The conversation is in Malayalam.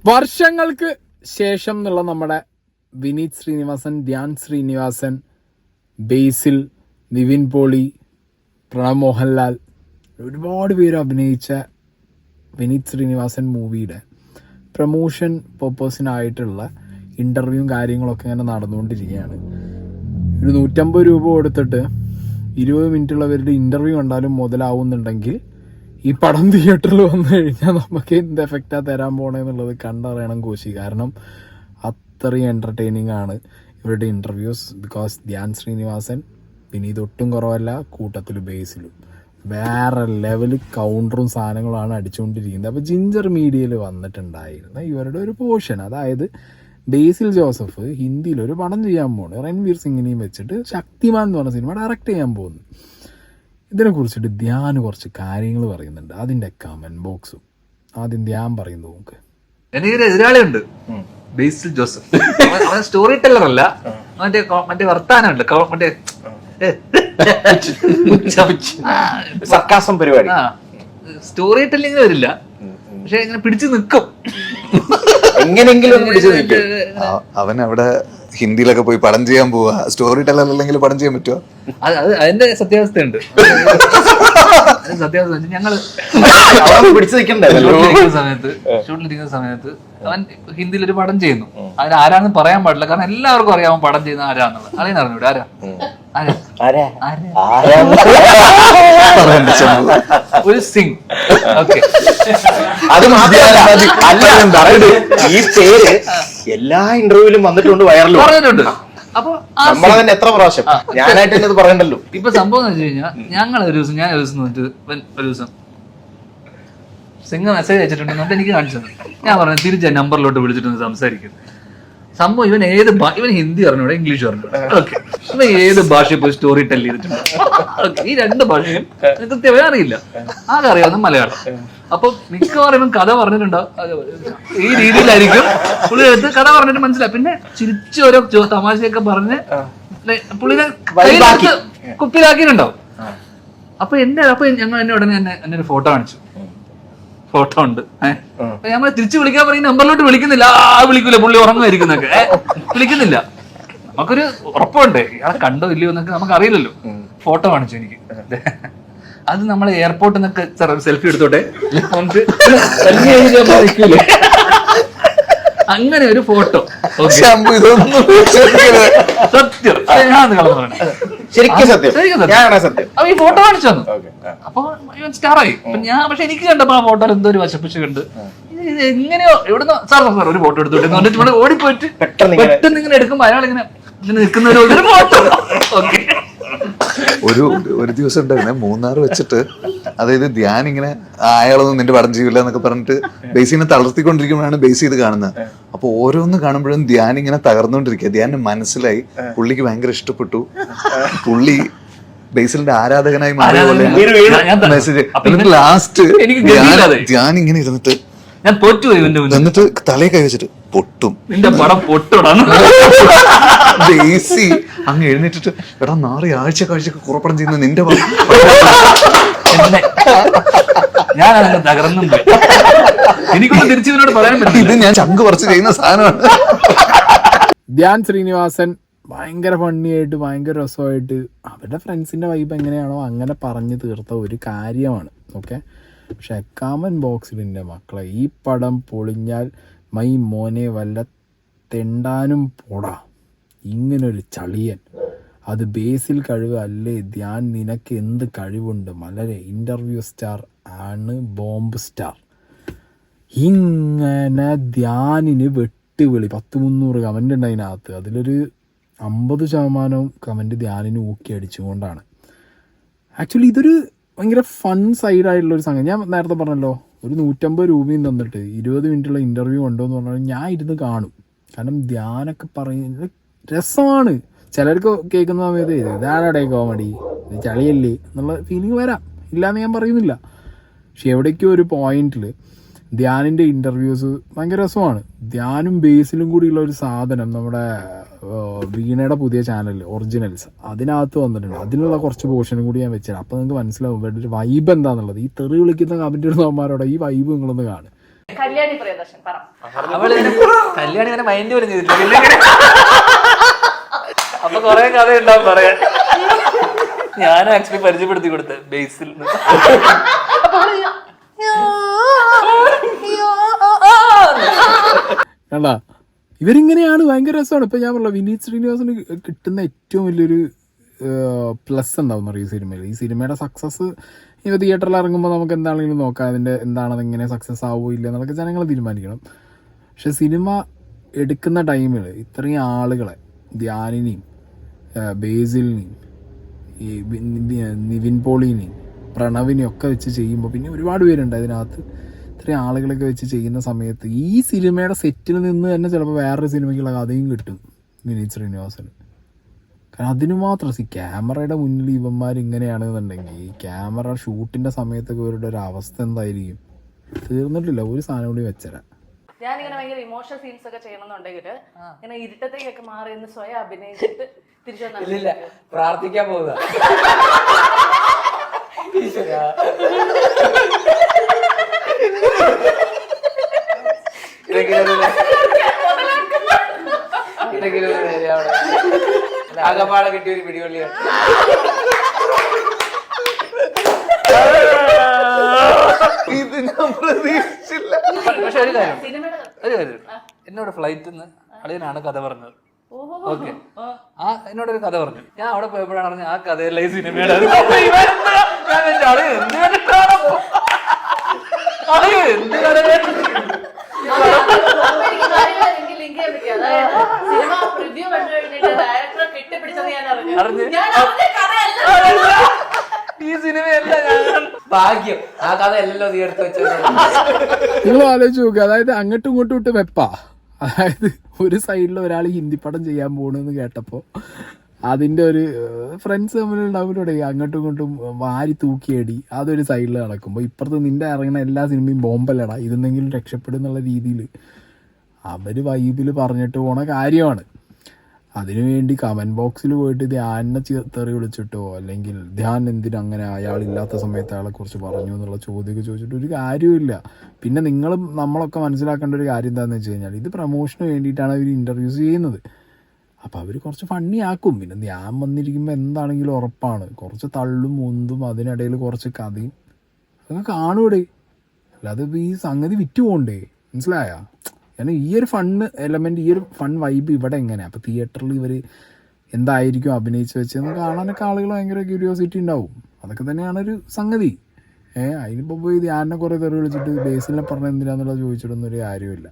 വർഷങ്ങൾക്ക് ശേഷം എന്നുള്ള നമ്മുടെ വിനീത് ശ്രീനിവാസൻ, ധ്യാൻ ശ്രീനിവാസൻ, ബേസിൽ, നിവിൻ പോളി, പ്രണവ് മോഹൻലാൽ, ഒരുപാട് പേര് അഭിനയിച്ച വിനീത് ശ്രീനിവാസൻ മൂവിയുടെ പ്രമോഷൻ പർപ്പസിനായിട്ടുള്ള ഇൻ്റർവ്യൂവും കാര്യങ്ങളൊക്കെ ഇങ്ങനെ നടന്നുകൊണ്ടിരിക്കുകയാണ്. ഒരു 150 രൂപ കൊടുത്തിട്ട് 20 മിനിറ്റുള്ളവരുടെ ഇൻ്റർവ്യൂ കണ്ടാലും മുതലാവുന്നുണ്ടെങ്കിൽ ഈ പടം തിയേറ്ററിൽ വന്നു കഴിഞ്ഞാൽ നമുക്ക് എന്ത് എഫക്റ്റാണ് തരാൻ പോണേന്നുള്ളത് കണ്ടറിയണം കോശി. കാരണം അത്രയും എൻ്റർടൈനിങ് ആണ് ഇവരുടെ ഇൻ്റർവ്യൂസ്. ബിക്കോസ് ധ്യാൻ ശ്രീനിവാസൻ വിനീത് ഒട്ടും കുറവല്ല, കൂട്ടത്തിൽ ബേസിലും വേറെ ലെവൽ കൗണ്ടറും സാധനങ്ങളാണ് അടിച്ചുകൊണ്ടിരിക്കുന്നത്. അപ്പോൾ ജിഞ്ചർ മീഡിയയിൽ വന്നിട്ടുണ്ടായിരുന്ന ഇവരുടെ ഒരു പോർഷൻ, അതായത് ബേസിൽ ജോസഫ് ഹിന്ദിയിൽ ഒരു പടം ചെയ്യാൻ പോകുന്നു, രൺവീർ സിംഗിനെയും വെച്ചിട്ട് ശക്തിമാൻ എന്ന് പറഞ്ഞ സിനിമ ഡയറക്റ്റ് ചെയ്യാൻ പോകുന്നു. ഇതിനെക്കുറിച്ചിട്ട് ധ്യാൻ കുറച്ച് കാര്യങ്ങൾ പറയുന്നുണ്ട്, അതിൻ്റെ കമൻറ്റ് ബോക്സും. ആദ്യം ധ്യാൻ പറയുന്നു നോക്ക്. എനിക്കൊരു എതിരാളിയുണ്ട്, ബേസിൽ ജോസഫ്. അവൻ സ്റ്റോറി ടെല്ലർ അല്ല, മറ്റേ വർത്താനമുണ്ട്, മറ്റേ സർക്കാസം പരിപാടി. സ്റ്റോറി ടെല്ലിങ് വരില്ല, പക്ഷെ ഇങ്ങനെ പിടിച്ചു നിൽക്കും, എങ്ങനെങ്കിലും അവൻ അവിടെ ഹിന്ദിയിലൊക്കെ പോയി പടം ചെയ്യാൻ പോവാ. സ്റ്റോറി ടെല്ലർ അല്ലെങ്കിൽ പടം ചെയ്യാൻ പറ്റുമോ? അതിന്റെ സത്യാവസ്ഥയുണ്ട്. സത്യാവസ്ഥ ഞങ്ങള് ഷൂട്ടിലിരിക്കുന്ന സമയത്ത് അവൻ ഹിന്ദിയിൽ ഒരു പടം ചെയ്യുന്നു. അതിന് ആരാന്ന് പറയാൻ പാടില്ല, കാരണം എല്ലാവർക്കും അറിയാം അവൻ പടം ചെയ്യുന്ന ആരാന്നുള്ളത്. അറിയാൻ അറിഞ്ഞൂടെ ഒരു സിംഗ്. ഓക്കെ, അത് മാത്രമല്ല, ഈ പേര് എല്ലാ ഇന്റർവ്യൂവിലും വന്നിട്ടുണ്ട്, വൈറലും പറഞ്ഞിട്ടുണ്ട്. അപ്പൊ നമ്മളെ തന്നെ എത്ര പ്രാവശ്യം ഞാനായിട്ട് തന്നെ ഇത് പറയണ്ടല്ലോ. ഇപ്പൊ സംഭവം എന്ന് വെച്ച് കഴിഞ്ഞാൽ ഞാൻ ഒരു ദിവസം സിംഗ് മെസ്സേജ് അയച്ചിട്ടുണ്ട്, എന്നിട്ട് എനിക്ക് കാണിച്ചത്. ഞാൻ പറഞ്ഞു തിരിച്ച നമ്പറിലോട്ട് വിളിച്ചിട്ടൊന്ന് സംസാരിക്കും. സംഭവം ഇവൻ ഹിന്ദി അറിഞ്ഞൂടെ, ഇംഗ്ലീഷ് അറിഞ്ഞൂടെ. ഓക്കെ, ഇവൻ ഏത് ഭാഷയിൽ പോയി സ്റ്റോറി ടെൽ ചെയ്തിട്ടുണ്ട്. ഈ രണ്ട് ഭാഷയും കൃത്യമായി അറിയില്ല, ആകെ അറിയാവുന്ന മലയാളം. അപ്പൊ മിക്കവാറും ഇവൻ കഥ പറഞ്ഞിട്ടുണ്ടോ ഈ രീതിയിലായിരിക്കും പുള്ളി എടുത്ത് കഥ പറഞ്ഞിട്ട് മനസ്സിലായി. പിന്നെ ചിരിച്ച് ഓരോ തമാശയൊക്കെ പറഞ്ഞ് പുള്ളിനെ കുപ്പിയിലാക്കിയിട്ടുണ്ടാവും. അപ്പൊ ഞങ്ങൾ എന്നെ ഉടനെ എന്നെ ഒരു ഫോട്ടോ കാണിച്ചു. ഫോട്ടോ ഉണ്ട്. ഞമ്മൾ തിരിച്ചു വിളിക്കാൻ പറയും, നമ്പറിലോട്ട് വിളിക്കുന്നില്ല. വിളിക്കൂല, പുള്ളി ഉറങ്ങുമായിരിക്കുന്നൊക്കെ വിളിക്കുന്നില്ല. നമുക്കൊരു ഉറപ്പുണ്ട് ഇയാളെ കണ്ടോ ഇല്ലയോ എന്നൊക്കെ നമുക്ക് അറിയില്ലല്ലോ. ഫോട്ടോ കാണിച്ചു എനിക്ക്. അത് നമ്മൾ എയർപോർട്ടിൽ നിന്നൊക്കെ സെൽഫി എടുത്തോട്ടെ, നമുക്ക് അങ്ങനെ ഒരു ഫോട്ടോ. സത്യം, ഞാൻ സത്യം. അപ്പൊ ഈ ഫോട്ടോ കാണിച്ചു തന്നു. അപ്പൊ ഇവൻ സ്റ്റാറായി. പക്ഷെ എനിക്ക് കണ്ടപ്പോ ആ ഫോട്ടോ എന്തോ ഒരു വശപ്പിച്ച് കണ്ട്, ഇത് എങ്ങനെയോ എവിടുന്ന് സാർ ഒരു ഫോട്ടോ എടുത്തോട്ടെ ഓടിപ്പോയിട്ട് പെട്ടെന്ന് ഇങ്ങനെ എടുക്കുമ്പോ അയാൾ ഇങ്ങനെ നിൽക്കുന്ന ഒരു ഫോട്ടോ. ഓക്കെ, ഒരു ദിവസം ഉണ്ടായിരുന്നെ മൂന്നാർ വെച്ചിട്ട്, അതായത് ധ്യാൻ ഇങ്ങനെ അയാളൊന്നും നിന്റെ പടം ചെയ്യില്ല എന്നൊക്കെ പറഞ്ഞിട്ട് ബേസിനെ തളർത്തിക്കൊണ്ടിരിക്കുമ്പോഴാണ് ബേസ് ഇത് കാണുന്നത്. അപ്പൊ ഓരോന്ന് കാണുമ്പോഴും ധ്യാൻ ഇങ്ങനെ തകർന്നുകൊണ്ടിരിക്കുക. ധ്യാന് മനസ്സിലായി, പുള്ളിക്ക് ഭയങ്കര ഇഷ്ടപ്പെട്ടു, പുള്ളി ബേസിലിന്റെ ആരാധകനായി മാറിയ പോലെ മെസ്സേജ്. ലാസ്റ്റ് ധ്യാൻ ഇങ്ങനെ ഇരുന്നിട്ട് ഞാൻ തോറ്റുപോയി, എന്നിട്ട് തലയെ കൈ വെച്ചിട്ട് പൊട്ടും, നിന്റെ പടം പൊട്ടോടാണ്. ബേസി അങ്ങ് എഴുന്നേറ്റിട്ട്, എടാ 4 ആഴ്ചക്ക് കുറപ്പടം ചെയ്യുന്ന നിന്റെ ഞാൻ അതിന് തകർന്നും പോയി. എനിക്കൊന്നും തിരിച്ചവരോട് പറയാൻ പറ്റില്ല, ഇത് ഞാൻ ചങ്ക് പറിച്ച് ചെയ്യുന്ന സാധനമാണ്. ധ്യാൻ ശ്രീനിവാസൻ ഭയങ്കര ഫണ്ണിയായിട്ട് ഭയങ്കര രസമായിട്ട് അവരുടെ ഫ്രണ്ട്സിൻ്റെ വൈബ് എങ്ങനെയാണോ അങ്ങനെ പറഞ്ഞു തീർത്ത ഒരു കാര്യമാണ്. ഓക്കെ, പക്ഷെ കമൻറ്റ് ബോക്സിൽ എൻ്റെ മക്കളെ ഈ പടം പൊളിഞ്ഞാൽ മൈ മോനെ വല്ല തെണ്ടാനും പോടാ, ഇങ്ങനൊരു ചളിയൻ, അത് ബേസിൽ കഴിവ് അല്ലേ ധ്യാൻ, നിനക്ക് എന്ത് കഴിവുണ്ട് മലരെ, ഇൻ്റർവ്യൂ സ്റ്റാർ ആണ്, ബോംബ് സ്റ്റാർ. ഇങ്ങനെ ധ്യാനിന് വെട്ടുവിളി 100-300 കമൻ്റ് ഉണ്ട് അതിനകത്ത്. അതിലൊരു 50% കമൻറ്റ് ധ്യാനിന് ഊക്കി അടിച്ചുകൊണ്ടാണ്. ആക്ച്വലി ഇതൊരു ഭയങ്കര ഫൺ സൈഡായിട്ടുള്ളൊരു സംഗതി. ഞാൻ നേരത്തെ പറഞ്ഞല്ലോ, ഒരു 150 രൂപയും തന്നിട്ട് 20 മിനിറ്റുള്ള ഇൻ്റർവ്യൂ ഉണ്ടോ എന്ന് പറഞ്ഞാൽ ഞാൻ ഇരുന്ന് കാണും. കാരണം ധ്യാനൊക്കെ പറയുന്നത് രസമാണ്. ചിലർക്ക് കേൾക്കുന്ന സമയത്ത് ഇതാണടേ കോമഡി, ഇത് ചളിയല്ലേ എന്നുള്ള ഫീലിംഗ് വരാം, ഇല്ലയെന്ന് ഞാൻ പറയുന്നില്ല. പക്ഷെ എവിടേക്കോ ഒരു പോയിന്റിൽ ധ്യാനിൻ്റെ ഇൻ്റർവ്യൂസ് ഭയങ്കര രസമാണ്. ധ്യാനും ബേസിലും കൂടിയുള്ള ഒരു സാധനം നമ്മുടെ വീണയുടെ പുതിയ ചാനൽ ഒറിജിനൽസ് അതിനകത്ത് വന്നിട്ടുണ്ട്. അതിനുള്ള കുറച്ച് പോർഷനും കൂടി ഞാൻ വെച്ചിട്ടുണ്ട്. അപ്പോൾ നിങ്ങൾക്ക് മനസ്സിലാവും ഇവരുടെ ഒരു വൈബ് എന്താണെന്നുള്ളത്. ഈ തെറി വിളിക്കുന്ന കമൻറ്റ് ഇടുന്നവന്മാരോടെ ഈ വൈബ് നിങ്ങളൊന്ന് കാണും. കല്യാണി പ്രിയദർശൻ പറ. അവള് കല്യാണി ഇങ്ങനെ മൈൻഡ് പോലും ചെയ്തിട്ടില്ല. അപ്പൊ കൊറേ കഥ ഉണ്ടാവും പറയാൻ. ഞാൻ ആക്ച്വലി പരിചയപ്പെടുത്തി കൊടുത്ത ബേസിൽ കണ്ടാ ഇവരിങ്ങനെയാണ്. ഭയങ്കര രസമാണ്. ഇപ്പൊ ഞാൻ പറഞ്ഞ വിനീത് ശ്രീനിവാസന് കിട്ടുന്ന ഏറ്റവും വലിയൊരു പ്ലസ് എന്താവും അറിയാം ഈ സിനിമയിൽ. ഈ സിനിമയുടെ സക്സസ് ഇവ തിയേറ്ററിൽ ഇറങ്ങുമ്പോൾ നമുക്ക് എന്താണെങ്കിലും നോക്കാം അതിൻ്റെ എന്താണത്, എങ്ങനെ സക്സസ് ആവുമോ ഇല്ല എന്നൊക്കെ ജനങ്ങൾ തീരുമാനിക്കണം. പക്ഷെ സിനിമ എടുക്കുന്ന ടൈമിൽ ഇത്രയും ആളുകളെ, ധ്യാനിനെയും ബേസിലിനെയും ഈ നിവിൻ പോളിനെയും പ്രണവിനെയും ഒക്കെ വെച്ച് ചെയ്യുമ്പോൾ, പിന്നെ ഒരുപാട് പേരുണ്ട് അതിനകത്ത്, ഇത്രയും ആളുകളൊക്കെ വെച്ച് ചെയ്യുന്ന സമയത്ത് ഈ സിനിമയുടെ സെറ്റിൽ നിന്ന് തന്നെ ചിലപ്പോൾ വേറൊരു സിനിമയ്ക്കുള്ള കഥയും കിട്ടും വിനീത് ശ്രീനിവാസന്. കാരണം അതിന് മാത്രം ക്യാമറയുടെ മുന്നിൽ ഇവന്മാർ ഇങ്ങനെയാണെന്നുണ്ടെങ്കിൽ ഈ ക്യാമറ ഷൂട്ടിൻ്റെ സമയത്തൊക്കെ ഇവരുടെ ഒരു അവസ്ഥ എന്തായിരിക്കും? തീർന്നിട്ടില്ല, ഒരു സാധനം കൂടി വെച്ചരാ. ഞാനിങ്ങനെ ഭയങ്കര ഇമോഷണൽ സീൻസ് ഒക്കെ ചെയ്യണമെന്നുണ്ടെങ്കിൽ ഇങ്ങനെ ഇരുട്ടത്തേക്കൊക്കെ മാറി നിന്ന് സ്വയം അഭിനയിച്ചിട്ട് തിരിച്ചു വന്നാൽ പ്രാർത്ഥിക്കാൻ പോകുക. ആകപ്പാടെ കിട്ടിയ ഒരു പിടിവള്ളിയാണ്. ഇത് ഞാൻ പ്രതീക്ഷിച്ചില്ല. പക്ഷെ ഒരു കാര്യം എന്നോട് ഫ്ലൈറ്റിൽ നിന്ന് അളിയനാണ് കഥ പറഞ്ഞത്. ഓക്കെ, എന്നോടൊരു കഥ പറഞ്ഞു. ഞാൻ അവിടെ പോയപ്പോഴാണ് പറഞ്ഞത് ആ കഥയല്ല ഈ സിനിമയുടെ. ഈ സിനിമയല്ല ഭാഗ്യം ആ കഥ അല്ലല്ലോ നീ എടുത്ത് വെച്ചത്. നിങ്ങൾ ആലോചിച്ച് നോക്കുക. അതായത് അങ്ങോട്ടും ഇങ്ങോട്ടും ഇട്ട് വെപ്പാ. അതായത് ഒരു സൈഡിൽ ഒരാൾ ഹിന്ദി പടം ചെയ്യാൻ പോകണമെന്ന് കേട്ടപ്പോൾ അതിൻ്റെ ഒരു ഫ്രണ്ട്സ് തമ്മിലുണ്ടാവില്ലേ, അങ്ങോട്ടും ഇങ്ങോട്ടും വാരി തൂക്കിയടി, അതൊരു സൈഡിൽ നടക്കുമ്പോൾ ഇപ്പുറത്ത് നിൻ്റെ ഇറങ്ങുന്ന എല്ലാ സിനിമയും ബോംബല്ലടാ, ഇതെന്തെങ്കിലും രക്ഷപ്പെടും എന്നുള്ള രീതിയിൽ അവർ വൈബിൽ പറഞ്ഞിട്ട് പോണ കാര്യമാണ്. അതിനുവേണ്ടി കമൻറ്റ് ബോക്സിൽ പോയിട്ട് ധ്യാനിനെ തെറി വിളിച്ചിട്ടോ അല്ലെങ്കിൽ ധ്യാൻ എന്തിനങ്ങനെ അയാളില്ലാത്ത സമയത്ത് അയാളെക്കുറിച്ച് പറഞ്ഞു എന്നുള്ള ചോദ്യമൊക്കെ ചോദിച്ചിട്ട് ഒരു കാര്യമില്ല. പിന്നെ നമ്മളൊക്കെ മനസ്സിലാക്കേണ്ട ഒരു കാര്യം എന്താണെന്ന് വെച്ച് കഴിഞ്ഞാൽ ഇത് പ്രൊമോഷന് വേണ്ടിയിട്ടാണ് അവർ ഇൻ്റർവ്യൂസ് ചെയ്യുന്നത്. അപ്പോൾ അവർ കുറച്ച് ഫണ്ണി ആക്കും. പിന്നെ ധ്യാൻ വന്നിരിക്കുമ്പോൾ എന്താണെങ്കിലും ഉറപ്പാണ് കുറച്ച് തള്ളും മുന്തും അതിനിടയിൽ കുറച്ച് കഥയും അതൊക്കെ കാണൂടെ. അല്ലാതെ ഇപ്പോൾ ഈ സംഗതി വിറ്റ് പോകണ്ടേ, മനസ്സിലായോ? കാരണം ഈ ഒരു ഫണ്ണ് എലമെൻറ്റ്, ഈ ഒരു ഫൺ വൈബ് ഇവിടെ എങ്ങനെയാണ്? അപ്പോൾ തിയേറ്ററിൽ ഇവർ എന്തായിരിക്കും അഭിനയിച്ച് വെച്ചതെന്ന് കാണാനൊക്കെ ആളുകൾ ഭയങ്കര ക്യൂരിയോസിറ്റി ഉണ്ടാവും. അതൊക്കെ തന്നെയാണൊരു സംഗതി. അതിനിപ്പോൾ പോയി ധ്യാനെ കുറേ തെറി വിളിച്ചിട്ട് ബേസിലിനെ പറഞ്ഞ എന്തിനാന്നുള്ളത് ചോദിച്ചിട്ടൊന്നും ഒരു കാര്യമില്ല.